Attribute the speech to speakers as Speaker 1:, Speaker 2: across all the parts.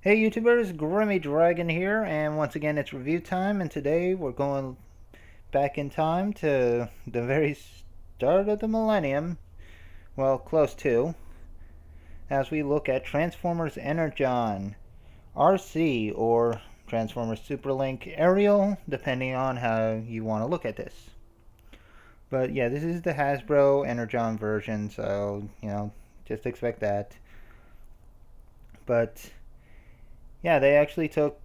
Speaker 1: Hey YouTubers, Grimmy Dragon here, and once again it's review time, and today we're going back in time to the very start of the millennium, well, close to, as we look at Transformers Energon, Arcee, or Transformers Superlink Aerial, depending on how you want to look at this. But yeah, this is the Hasbro Energon version, so, just expect that. But yeah, they actually took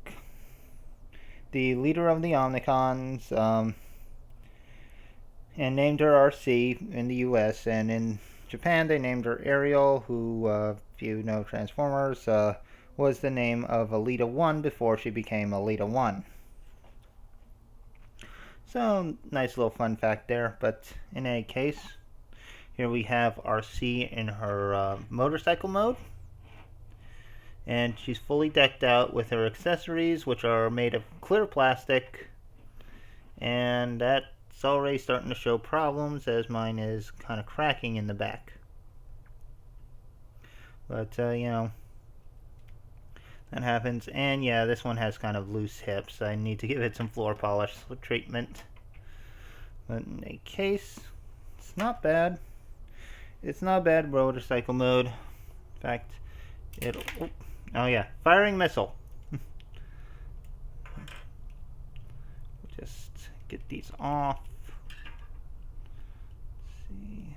Speaker 1: the leader of the Omnicons, and named her Arcee in the US, and in Japan they named her Ariel, who, if you know Transformers, was the name of Alita 1 before she became Alita 1. So, nice little fun fact there, but in any case, here we have Arcee in her motorcycle mode, and she's fully decked out with her accessories, which are made of clear plastic, and that's already starting to show problems as mine is kind of cracking in the back. But, that happens. And yeah, this one has kind of loose hips. I need to give it some floor polish treatment. But in any case, it's not bad. It's not bad motorcycle mode. In fact, it'll... Oh yeah, firing missile. Just get these off. Let's see.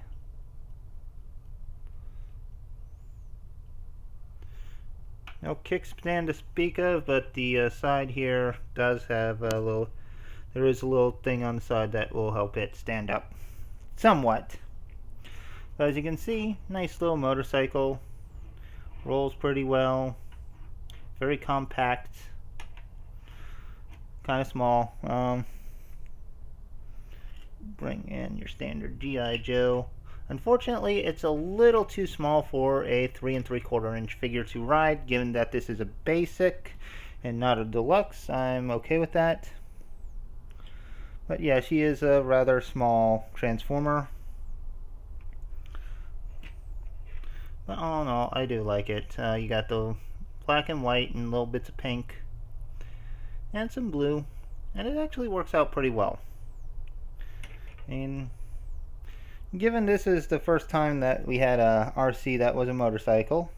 Speaker 1: No kickstand to speak of, but the side here does have a little... There is a little thing on the side that will help it stand up somewhat. But as you can see, nice little motorcycle. Rolls pretty well. Very compact. Kind of small. Bring in your standard G.I. Joe. Unfortunately, it's a little too small for a 3 3/4 inch figure to ride, given that this is a basic and not a deluxe. I'm okay with that. But yeah, she is a rather small Transformer. But all in all, I do like it. You got the black and white and little bits of pink and some blue, and it actually works out pretty well. And given this is the first time that we had a Arcee that was a motorcycle,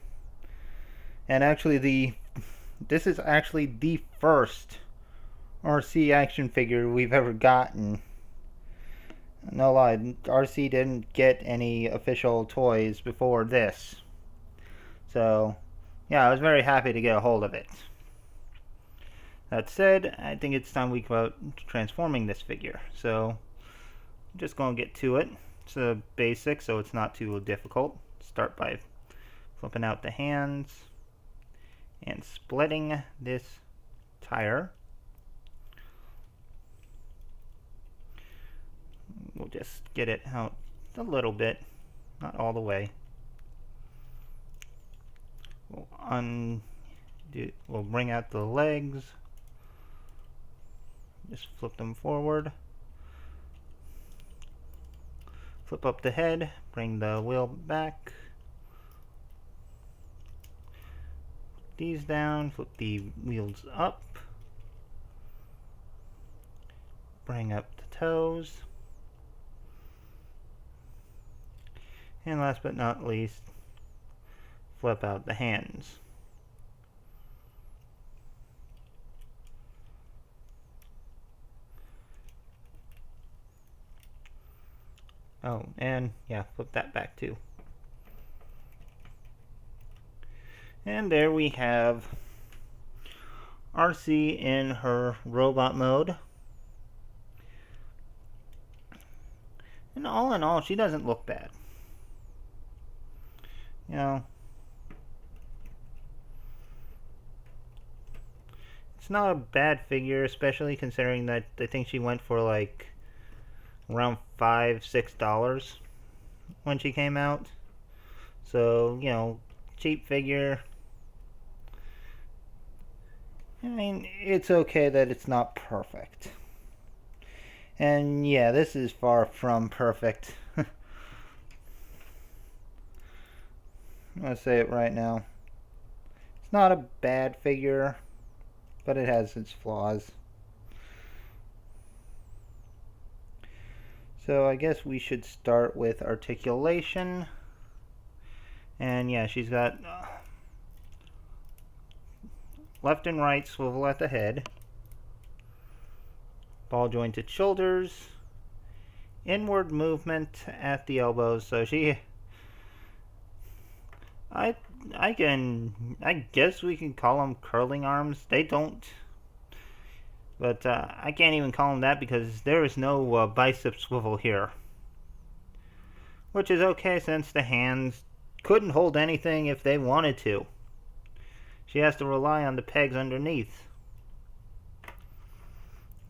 Speaker 1: and actually this is actually the first Arcee action figure we've ever gotten. No lie, Arcee didn't get any official toys before this. So, yeah, I was very happy to get a hold of it. That said, I think it's time we go about transforming this figure. So, I'm just going to get to it. It's a basic, so it's not too difficult. Start by flipping out the hands and splitting this tire. We'll just get it out a little bit, not all the way. We'll bring out the legs. Just flip them forward. Flip up the head, bring the wheel back. These down, flip the wheels up. Bring up the toes. And last but not least, flip out the hands. Oh, and yeah, flip that back too. And there we have Arcee in her robot mode. And all in all, she doesn't look bad. You know, it's not a bad figure, especially considering that I think she went for like around $5-6 when she came out. So, cheap figure. I mean, it's okay that it's not perfect. And yeah, this is far from perfect. I'm gonna say it right now. It's not a bad figure, but it has its flaws. So I guess we should start with articulation. And yeah, she's got left and right swivel at the head, ball jointed shoulders, inward movement at the elbows. So I guess we can call them curling arms. They don't, but I can't even call them that because there is no bicep swivel here, which is okay since the hands couldn't hold anything if they wanted to. She has to rely on the pegs underneath.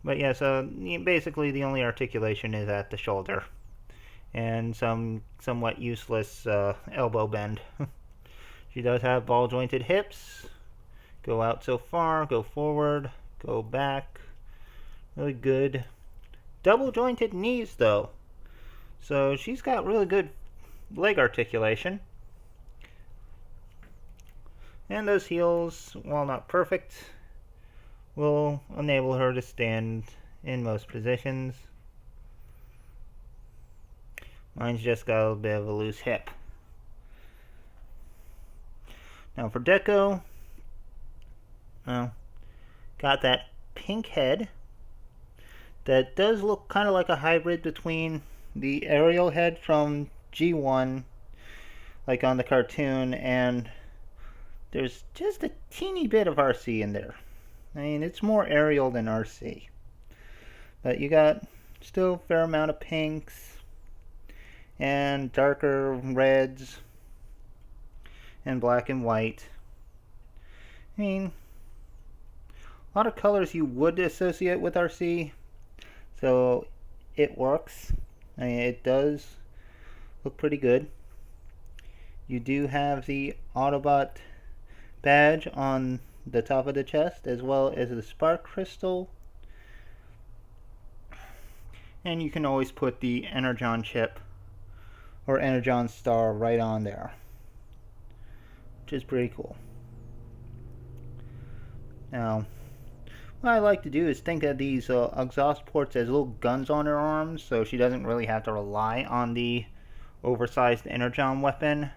Speaker 1: But yeah, so basically the only articulation is at the shoulder and some somewhat useless elbow bend. She does have ball jointed hips. Go out so far, go forward, go back. Really good. Double jointed knees though. So she's got really good leg articulation. And those heels, while not perfect, will enable her to stand in most positions. Mine's just got a little bit of a loose hip. Now for deco, got that pink head that does look kind of like a hybrid between the Ariel head from G1, like on the cartoon, and there's just a teeny bit of Arcee in there. I mean, it's more Ariel than Arcee. But you got still a fair amount of pinks and darker reds and black and white. I mean, a lot of colors you would associate with Arcee, so it works. I mean, it does look pretty good. You do have the Autobot badge on the top of the chest, as well as the spark crystal, and you can always put the Energon chip or Energon star right on there, which is pretty cool. Now, what I like to do is think of these exhaust ports as little guns on her arms, so she doesn't really have to rely on the oversized Energon weapon.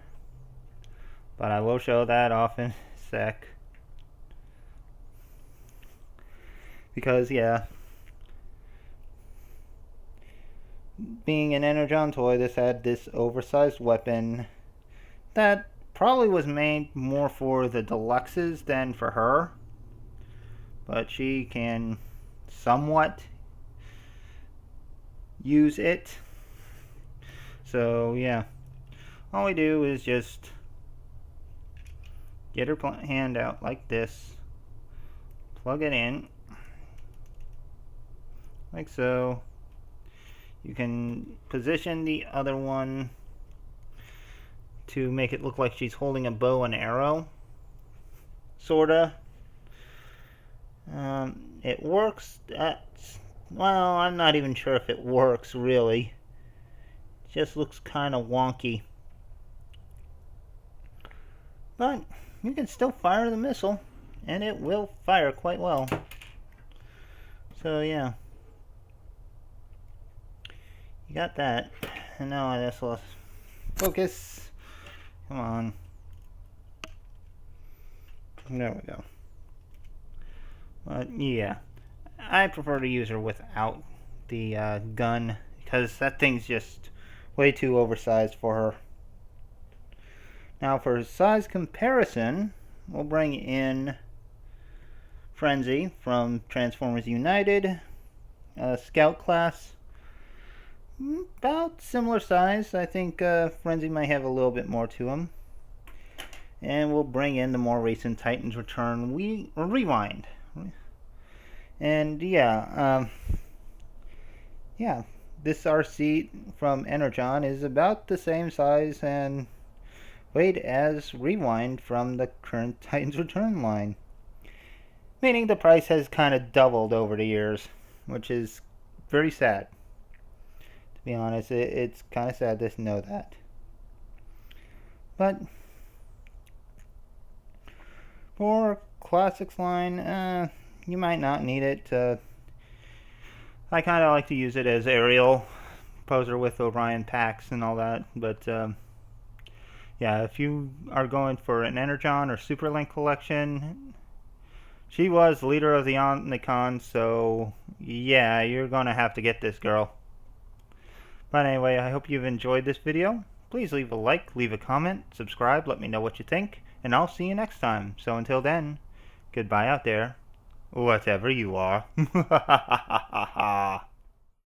Speaker 1: But I will show that off in a sec. Because, yeah, being an Energon toy, this had this oversized weapon that probably was made more for the deluxes than for her. But she can somewhat use it. So, yeah, all we do is just get her hand out like this, plug it in, like so. You can position the other one to make it look like she's holding a bow and arrow, sorta. It works well, I'm not even sure if it works really. It just looks kind of wonky. But you can still fire the missile, and it will fire quite well. So yeah, you got that. And now I just lost focus. Come on. There we go. But yeah, I prefer to use her without the gun, because that thing's just way too oversized for her. Now for size comparison, we'll bring in Frenzy from Transformers United, Scout class. About similar size. I think Frenzy might have a little bit more to him. And we'll bring in the more recent Titans Return Rewind. And yeah, this Arcee from Energon is about the same size and weight as Rewind from the current Titans Return line. Meaning the price has kind of doubled over the years, which is very sad. To be honest, it's kind of sad to know that. But For Classics line, you might not need it. I kind of like to use it as aerial poser with Orion packs and all that, but yeah, if you are going for an Energon or Superlink collection, she was leader of the Omnicon, so yeah, you're going to have to get this girl. But anyway, I hope you've enjoyed this video. Please leave a like, leave a comment, subscribe, let me know what you think, and I'll see you next time. So until then, goodbye out there, whatever you are.